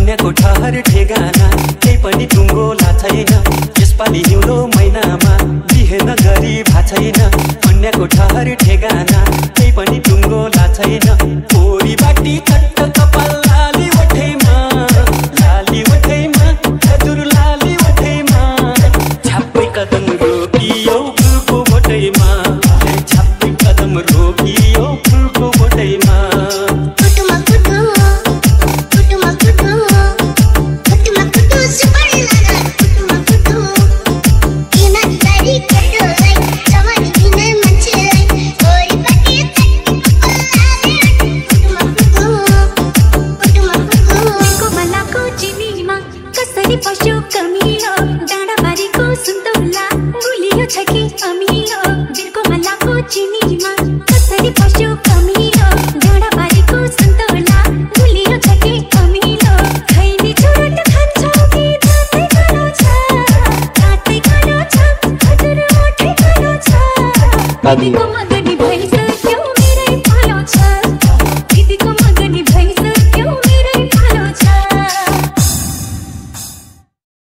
अन्यको ठहर ठेगाना केही पनि टुङ्गो लाछैन। यसपालि हिउँदो महिनामा बिहे नगरी भाछैन। अन्यको ठहर ठेगाना केही पनि टुङ्गो लाछैन। पोरी बाटी चट्ट कपाल लाली ओठैमा, लाली ओठैमा, हजुर लाली ओठैमा। छाप्पै कदम रोकियो फुलको बोटैमा, छाप्पै कदम रोकियो फुलको बोटैमा। पशु कमी हो डाँडा बारीको सुन्तोला गुलियो छ कि अमी हो। बिरको मल्लाको चिनीमा कसरी पशु कमी हो डाँडा बारीको सुन्तोला गुलियो छ कि अमी हो। खैनी चुरोट खान्छौ कि दाँतै कालो छ, दाँतै कालो छ, हजुर ओठै कालो छ।